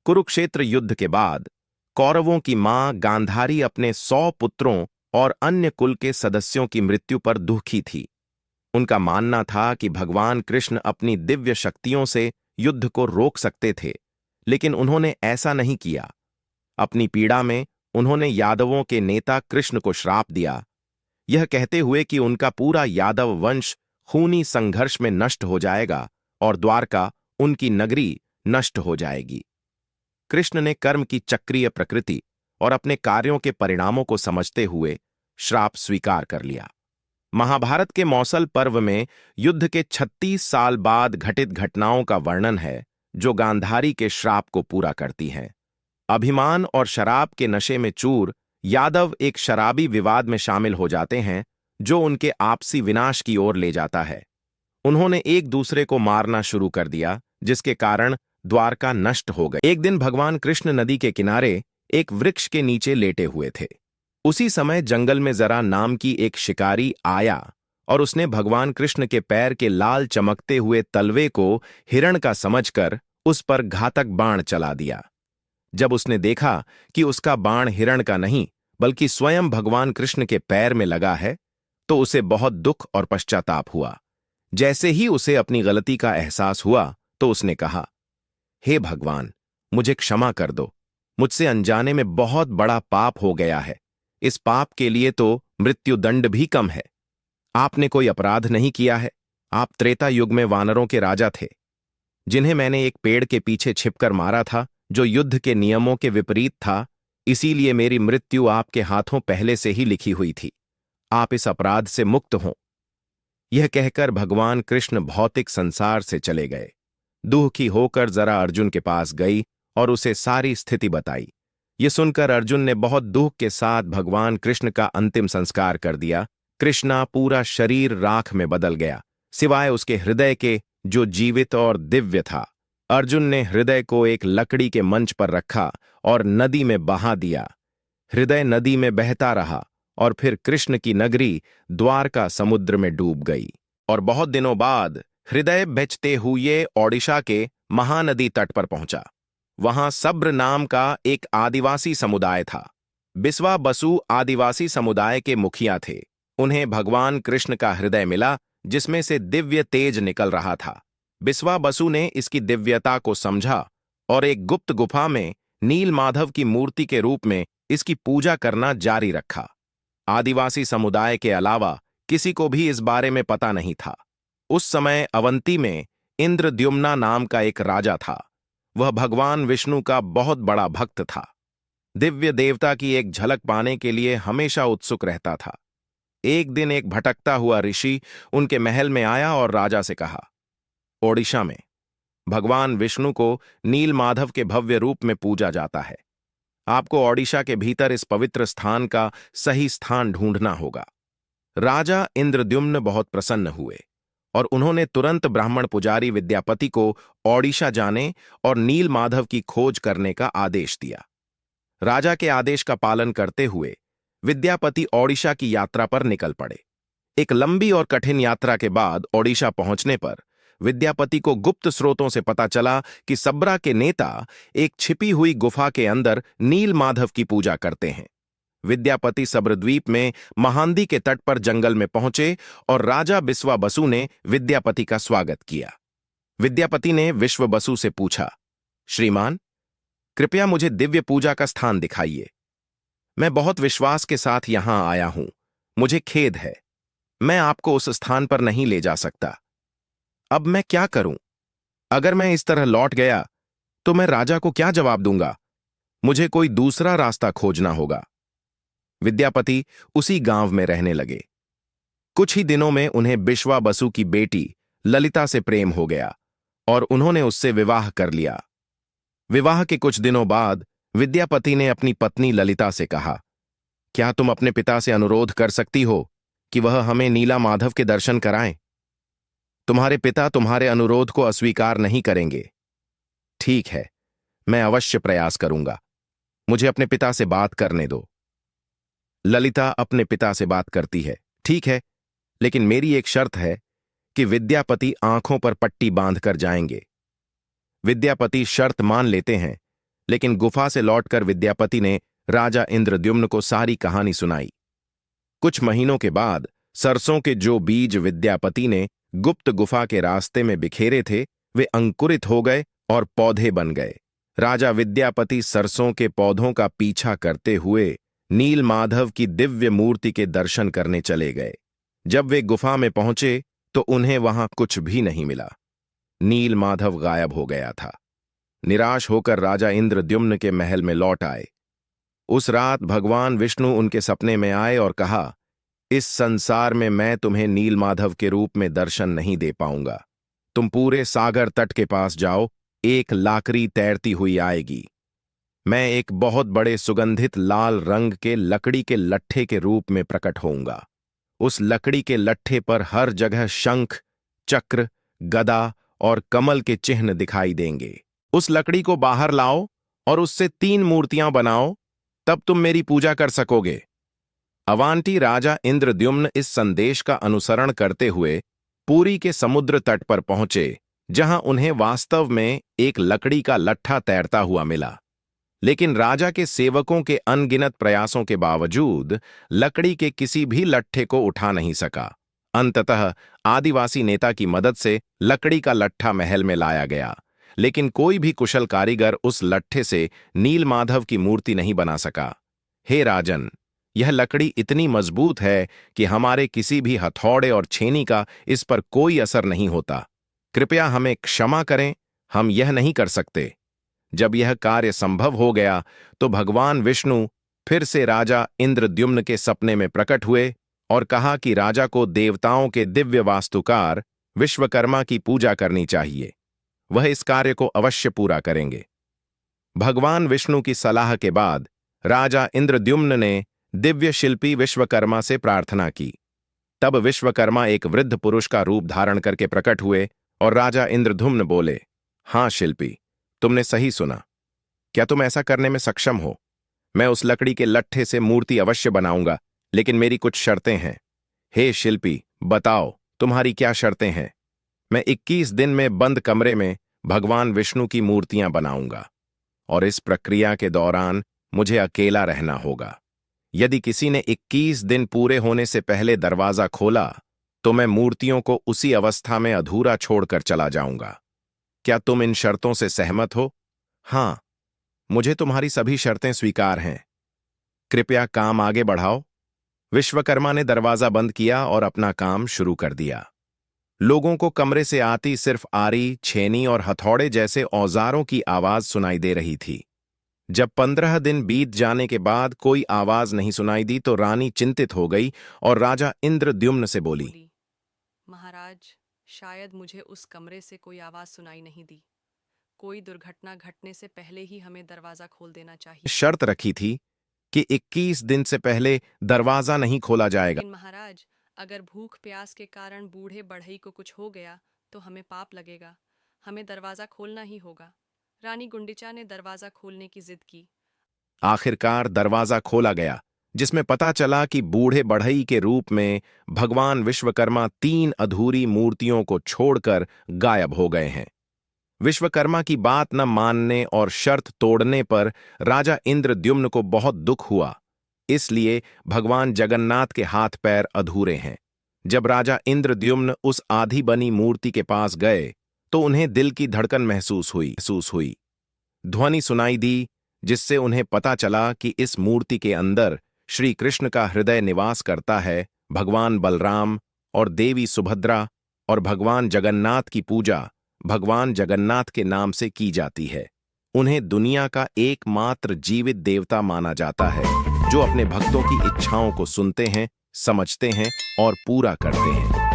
कुरुक्षेत्र युद्ध के बाद कौरवों की मां गांधारी अपने 100 पुत्रों और अन्य कुल के सदस्यों की मृत्यु पर दुखी थी। उनका मानना था कि भगवान कृष्ण अपनी दिव्य शक्तियों से युद्ध को रोक सकते थे, लेकिन उन्होंने ऐसा नहीं किया। अपनी पीड़ा में उन्होंने यादवों के नेता कृष्ण को श्राप दिया, यह कहते हुए कि उनका पूरा यादव वंश खूनी संघर्ष में नष्ट हो जाएगा और द्वारका, उनकी नगरी, नष्ट हो जाएगी। कृष्ण ने कर्म की चक्रीय प्रकृति और अपने कार्यों के परिणामों को समझते हुए श्राप स्वीकार कर लिया। महाभारत के मौसल पर्व में युद्ध के 36 साल बाद घटित घटनाओं का वर्णन है, जो गांधारी के श्राप को पूरा करती हैं। अभिमान और शराब के नशे में चूर यादव एक शराबी विवाद में शामिल हो जाते हैं, जो उनके आपसी विनाश की ओर ले जाता है। उन्होंने एक दूसरे को मारना शुरू कर दिया, जिसके कारण द्वारका नष्ट हो गई। एक दिन भगवान कृष्ण नदी के किनारे एक वृक्ष के नीचे लेटे हुए थे। उसी समय जंगल में जरा नाम की एक शिकारी आया और उसने भगवान कृष्ण के पैर के लाल चमकते हुए तलवे को हिरण का समझकर उस पर घातक बाण चला दिया। जब उसने देखा कि उसका बाण हिरण का नहीं बल्कि स्वयं भगवान कृष्ण के पैर में लगा है, तो उसे बहुत दुख और पश्चाताप हुआ। जैसे ही उसे अपनी गलती का एहसास हुआ, तो उसने कहा, हे भगवान, मुझे क्षमा कर दो। मुझसे अनजाने में बहुत बड़ा पाप हो गया है। इस पाप के लिए तो मृत्युदंड भी कम है। आपने कोई अपराध नहीं किया है। आप त्रेता युग में वानरों के राजा थे, जिन्हें मैंने एक पेड़ के पीछे छिपकर मारा था, जो युद्ध के नियमों के विपरीत था। इसीलिए मेरी मृत्यु आपके हाथों पहले से ही लिखी हुई थी। आप इस अपराध से मुक्त हों। यह कहकर भगवान कृष्ण भौतिक संसार से चले गए। दुखी होकर जरा अर्जुन के पास गई और उसे सारी स्थिति बताई। ये सुनकर अर्जुन ने बहुत दुख के साथ भगवान कृष्ण का अंतिम संस्कार कर दिया। कृष्णा पूरा शरीर राख में बदल गया, सिवाय उसके हृदय के, जो जीवित और दिव्य था। अर्जुन ने हृदय को एक लकड़ी के मंच पर रखा और नदी में बहा दिया। हृदय नदी में बहता रहा और फिर कृष्ण की नगरी द्वारका समुद्र में डूब गई। और बहुत दिनों बाद हृदय बेचते हुए ओडिशा के महानदी तट पर पहुंचा। वहां सब्र नाम का एक आदिवासी समुदाय था। बिस्वा बसु आदिवासी समुदाय के मुखिया थे। उन्हें भगवान कृष्ण का हृदय मिला, जिसमें से दिव्य तेज निकल रहा था। बिस्वा बसु ने इसकी दिव्यता को समझा और एक गुप्त गुफा में नील माधव की मूर्ति के रूप में इसकी पूजा करना जारी रखा। आदिवासी समुदाय के अलावा किसी को भी इस बारे में पता नहीं था। उस समय अवंती में इंद्रद्युम्ना नाम का एक राजा था। वह भगवान विष्णु का बहुत बड़ा भक्त था। दिव्य देवता की एक झलक पाने के लिए हमेशा उत्सुक रहता था। एक दिन एक भटकता हुआ ऋषि उनके महल में आया और राजा से कहा, ओडिशा में भगवान विष्णु को नील माधव के भव्य रूप में पूजा जाता है। आपको ओडिशा के भीतर इस पवित्र स्थान का सही स्थान ढूंढना होगा। राजा इंद्रद्युम्न बहुत प्रसन्न हुए और उन्होंने तुरंत ब्राह्मण पुजारी विद्यापति को ओडिशा जाने और नील माधव की खोज करने का आदेश दिया। राजा के आदेश का पालन करते हुए विद्यापति ओडिशा की यात्रा पर निकल पड़े। एक लंबी और कठिन यात्रा के बाद ओडिशा पहुंचने पर विद्यापति को गुप्त स्रोतों से पता चला कि सब्रा के नेता एक छिपी हुई गुफा के अंदर नील माधव की पूजा करते हैं। विद्यापति सब्रद्वीप में महानदी के तट पर जंगल में पहुंचे और राजा बिस्वा बसु ने विद्यापति का स्वागत किया। विद्यापति ने विश्व बसु से पूछा, श्रीमान, कृपया मुझे दिव्य पूजा का स्थान दिखाइए। मैं बहुत विश्वास के साथ यहां आया हूं। मुझे खेद है, मैं आपको उस स्थान पर नहीं ले जा सकता। अब मैं क्या करूं? अगर मैं इस तरह लौट गया तो मैं राजा को क्या जवाब दूंगा? मुझे कोई दूसरा रास्ता खोजना होगा। विद्यापति उसी गांव में रहने लगे। कुछ ही दिनों में उन्हें बिश्वा बसु की बेटी ललिता से प्रेम हो गया और उन्होंने उससे विवाह कर लिया। विवाह के कुछ दिनों बाद विद्यापति ने अपनी पत्नी ललिता से कहा, क्या तुम अपने पिता से अनुरोध कर सकती हो कि वह हमें नीला माधव के दर्शन कराएं? तुम्हारे पिता तुम्हारे अनुरोध को अस्वीकार नहीं करेंगे। ठीक है, मैं अवश्य प्रयास करूंगा। मुझे अपने पिता से बात करने दो। ललिता अपने पिता से बात करती है। ठीक है, लेकिन मेरी एक शर्त है कि विद्यापति आंखों पर पट्टी बांधकर जाएंगे। विद्यापति शर्त मान लेते हैं, लेकिन गुफा से लौटकर विद्यापति ने राजा इंद्रद्युम्न को सारी कहानी सुनाई। कुछ महीनों के बाद सरसों के जो बीज विद्यापति ने गुप्त गुफा के रास्ते में बिखेरे थे वे अंकुरित हो गए और पौधे बन गए। राजा विद्यापति सरसों के पौधों का पीछा करते हुए नील माधव की दिव्य मूर्ति के दर्शन करने चले गए। जब वे गुफा में पहुंचे तो उन्हें वहां कुछ भी नहीं मिला। नील माधव गायब हो गया था। निराश होकर राजा इंद्रद्युम्न के महल में लौट आए। उस रात भगवान विष्णु उनके सपने में आए और कहा, इस संसार में मैं तुम्हें नील माधव के रूप में दर्शन नहीं दे पाऊंगा। तुम पूरे सागर तट के पास जाओ, एक लाकड़ी तैरती हुई आएगी। मैं एक बहुत बड़े सुगंधित लाल रंग के लकड़ी के लट्ठे के रूप में प्रकट होऊंगा। उस लकड़ी के लट्ठे पर हर जगह शंख, चक्र, गदा और कमल के चिन्ह दिखाई देंगे। उस लकड़ी को बाहर लाओ और उससे 3 मूर्तियां बनाओ, तब तुम मेरी पूजा कर सकोगे। अवांटी राजा इंद्रद्युम्न इस संदेश का अनुसरण करते हुए पुरी के समुद्र तट पर पहुंचे, जहां उन्हें वास्तव में एक लकड़ी का लट्ठा तैरता हुआ मिला। लेकिन राजा के सेवकों के अनगिनत प्रयासों के बावजूद लकड़ी के किसी भी लट्ठे को उठा नहीं सका। अंततः आदिवासी नेता की मदद से लकड़ी का लट्ठा महल में लाया गया, लेकिन कोई भी कुशल कारीगर उस लट्ठे से नील माधव की मूर्ति नहीं बना सका। हे राजन, यह लकड़ी इतनी मजबूत है कि हमारे किसी भी हथौड़े और छेनी का इस पर कोई असर नहीं होता। कृपया हमें क्षमा करें, हम यह नहीं कर सकते। जब यह कार्य संभव हो गया तो भगवान विष्णु फिर से राजा इंद्रद्युम्न के सपने में प्रकट हुए और कहा कि राजा को देवताओं के दिव्य वास्तुकार विश्वकर्मा की पूजा करनी चाहिए। वह इस कार्य को अवश्य पूरा करेंगे। भगवान विष्णु की सलाह के बाद राजा इंद्रद्युम्न ने दिव्य शिल्पी विश्वकर्मा से प्रार्थना की। तब विश्वकर्मा एक वृद्ध पुरुष का रूप धारण करके प्रकट हुए और राजा इंद्रद्युम्न बोले, हाँ शिल्पी, तुमने सही सुना। क्या तुम ऐसा करने में सक्षम हो? मैं उस लकड़ी के लट्ठे से मूर्ति अवश्य बनाऊंगा, लेकिन मेरी कुछ शर्तें हैं। हे शिल्पी, बताओ तुम्हारी क्या शर्तें हैं? मैं 21 दिन में बंद कमरे में भगवान विष्णु की मूर्तियां बनाऊंगा और इस प्रक्रिया के दौरान मुझे अकेला रहना होगा। यदि किसी ने 21 दिन पूरे होने से पहले दरवाजा खोला तो मैं मूर्तियों को उसी अवस्था में अधूरा छोड़कर चला जाऊंगा। क्या तुम इन शर्तों से सहमत हो? हाँ, मुझे तुम्हारी सभी शर्तें स्वीकार हैं। कृपया काम आगे बढ़ाओ। विश्वकर्मा ने दरवाजा बंद किया और अपना काम शुरू कर दिया। लोगों को कमरे से आती सिर्फ आरी, छेनी और हथौड़े जैसे औजारों की आवाज सुनाई दे रही थी। जब 15 दिन बीत जाने के बाद कोई आवाज नहीं सुनाई दी तो रानी चिंतित हो गई और राजा इंद्रद्युम्न से बोली, महाराज, शायद मुझे उस कमरे से कोई आवाज सुनाई नहीं दी। कोई दुर्घटना घटने से पहले ही हमें दरवाजा खोल देना चाहिए। शर्त रखी थी कि 21 दिन से पहले दरवाजा नहीं खोला जाएगा। लेकिन महाराज, अगर भूख प्यास के कारण बूढ़े बढ़ई को कुछ हो गया तो हमें पाप लगेगा। हमें दरवाजा खोलना ही होगा। रानी गुंडिचा ने दरवाजा खोलने की जिद की। आखिरकार दरवाजा खोला गया, जिसमें पता चला कि बूढ़े बढ़ई के रूप में भगवान विश्वकर्मा 3 अधूरी मूर्तियों को छोड़कर गायब हो गए हैं। विश्वकर्मा की बात न मानने और शर्त तोड़ने पर राजा इंद्रद्युम्न को बहुत दुख हुआ। इसलिए भगवान जगन्नाथ के हाथ पैर अधूरे हैं। जब राजा इंद्रद्युम्न उस आधी बनी मूर्ति के पास गए तो उन्हें दिल की धड़कन महसूस हुई। ध्वनि सुनाई दी, जिससे उन्हें पता चला कि इस मूर्ति के अंदर श्री कृष्ण का हृदय निवास करता है। भगवान बलराम और देवी सुभद्रा और भगवान जगन्नाथ की पूजा भगवान जगन्नाथ के नाम से की जाती है। उन्हें दुनिया का एकमात्र जीवित देवता माना जाता है, जो अपने भक्तों की इच्छाओं को सुनते हैं, समझते हैं और पूरा करते हैं।